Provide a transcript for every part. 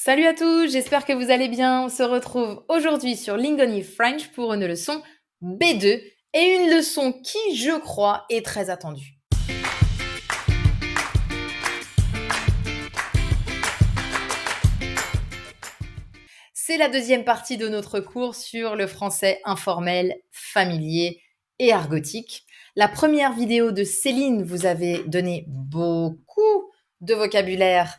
Salut à tous, j'espère que vous allez bien. On se retrouve aujourd'hui sur Lingoni French pour une leçon B2 et une leçon qui, je crois, est très attendue. C'est la deuxième partie de notre cours sur le français informel, familier et argotique. La première vidéo de Céline vous avait donné beaucoup de vocabulaire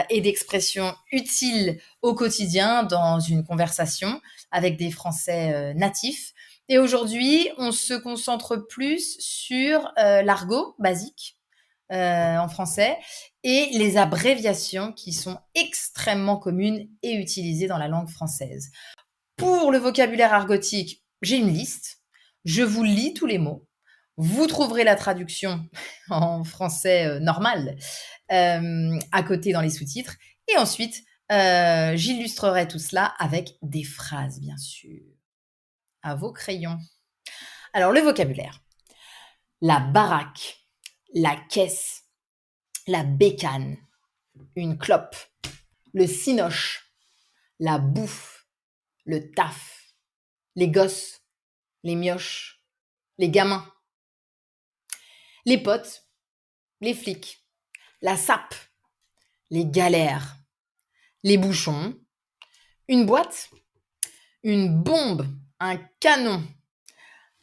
et d'expressions utiles au quotidien dans une conversation avec des Français natifs. Et aujourd'hui, on se concentre plus sur l'argot basique en français et les abréviations qui sont extrêmement communes et utilisées dans la langue française. Pour le vocabulaire argotique, j'ai une liste. Je vous lis tous les mots. Vous trouverez la traduction en français normal à côté dans les sous-titres. Et ensuite, j'illustrerai tout cela avec des phrases, bien sûr. À vos crayons. Alors, le vocabulaire. La baraque, la caisse, la bécane, une clope, le cinoche, la bouffe, le taf, les gosses, les mioches, les gamins, les potes, les flics, la sape, les galères, les bouchons, une boîte, une bombe, un canon,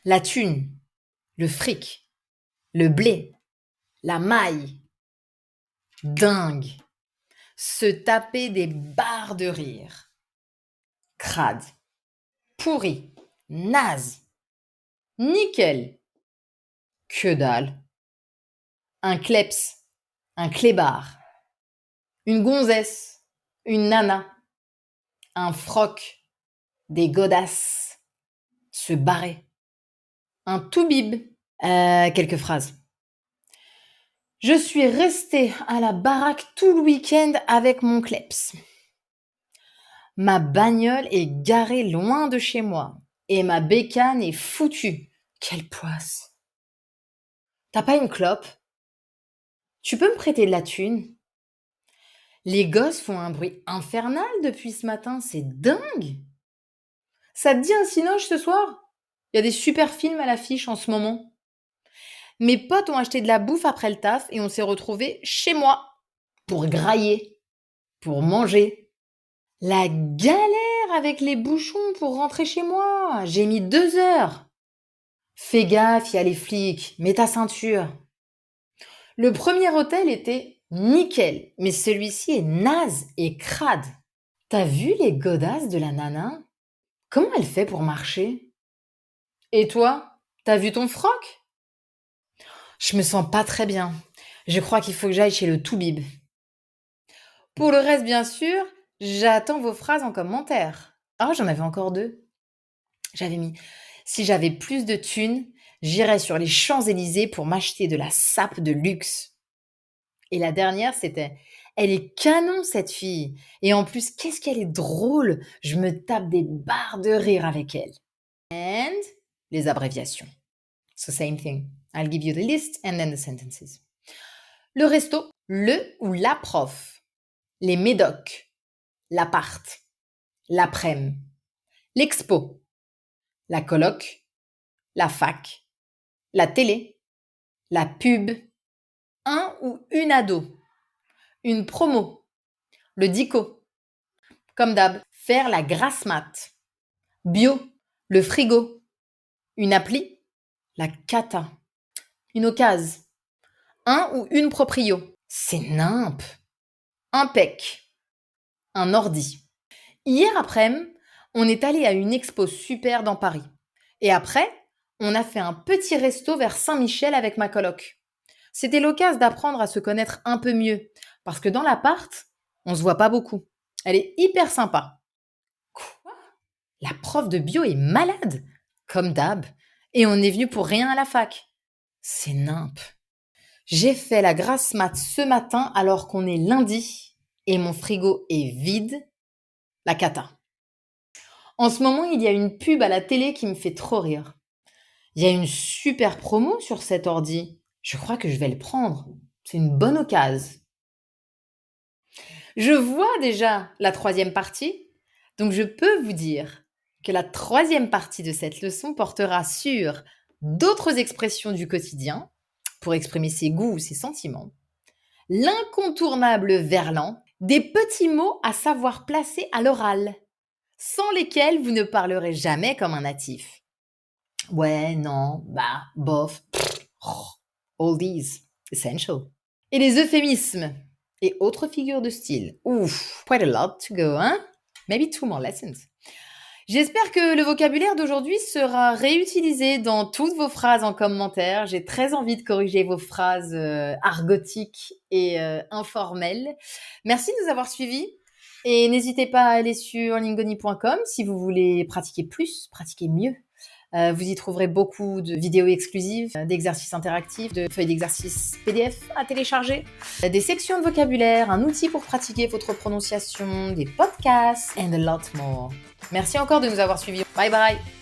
la thune, le fric, le blé, la maille, dingue, se taper des barres de rire, crade, pourri, naze, nickel, que dalle, un kleps, un clébard, une gonzesse, une nana, un froc, des godasses, se barrer, un toubib. Quelques phrases. Je suis restée à la baraque tout le week-end avec mon kleps. Ma bagnole est garée loin de chez moi et ma bécane est foutue. Quelle poisse. T'as pas une clope? Tu peux me prêter de la thune? Les gosses font un bruit infernal depuis ce matin, c'est dingue. Ça te dit un cinoche ce soir? Il y a des super films à l'affiche en ce moment. Mes potes ont acheté de la bouffe après le taf et on s'est retrouvés chez moi pour grailler, pour manger. La galère avec les bouchons pour rentrer chez moi. J'ai mis 2 heures. Fais gaffe, il y a les flics. Mets ta ceinture. Le premier hôtel était nickel, mais celui-ci est naze et crade. T'as vu les godasses de la nana? Comment elle fait pour marcher? Et toi, t'as vu ton froc? Je me sens pas très bien. Je crois qu'il faut que j'aille chez le toubib. Pour le reste, bien sûr, j'attends vos phrases en commentaire. Ah, j'en avais encore 2. J'avais mis si j'avais plus de thunes, j'irais sur les Champs-Élysées pour m'acheter de la sape de luxe. Et la dernière, c'était elle est canon cette fille. Et en plus, qu'est-ce qu'elle est drôle. Je me tape des barres de rire avec elle. And les abréviations. So same thing. I'll give you the list and then the sentences. Le resto, le ou la prof. Les médocs, l'appart, l'après-midi, l'expo, la coloc, la fac, la télé, la pub, un ou une ado, une promo, le dico, comme d'hab, faire la grasse mat, bio, le frigo, une appli, la cata, une occasion, un ou une proprio, c'est nimp, un pec, un ordi. Hier après-midi, on est allé à une expo super dans Paris. Et après, on a fait un petit resto vers Saint-Michel avec ma coloc. C'était l'occasion d'apprendre à se connaître un peu mieux, parce que dans l'appart, on se voit pas beaucoup. Elle est hyper sympa. Quoi? La prof de bio est malade? Comme d'hab. Et on est venu pour rien à la fac. C'est nimp. J'ai fait la grasse mat ce matin alors qu'on est lundi et mon frigo est vide. La cata. En ce moment, il y a une pub à la télé qui me fait trop rire. Il y a une super promo sur cet ordi. Je crois que je vais le prendre. C'est une bonne occasion. Je vois déjà la troisième partie, donc je peux vous dire que la troisième partie de cette leçon portera sur d'autres expressions du quotidien pour exprimer ses goûts ou ses sentiments, l'incontournable verlan, des petits mots à savoir placer à l'oral, sans lesquels vous ne parlerez jamais comme un natif. Ouais, non, bah, bof, all these, essential. Et les euphémismes et autres figures de style. Ouf, quite a lot to go, hein? Maybe 2 more lessons. J'espère que le vocabulaire d'aujourd'hui sera réutilisé dans toutes vos phrases en commentaire. J'ai très envie de corriger vos phrases argotiques et informelles. Merci de nous avoir suivis. Et n'hésitez pas à aller sur lingoni.com si vous voulez pratiquer plus, pratiquer mieux. Vous y trouverez beaucoup de vidéos exclusives, d'exercices interactifs, de feuilles d'exercices PDF à télécharger, des sections de vocabulaire, un outil pour pratiquer votre prononciation, des podcasts, and a lot more. Merci encore de nous avoir suivis. Bye bye!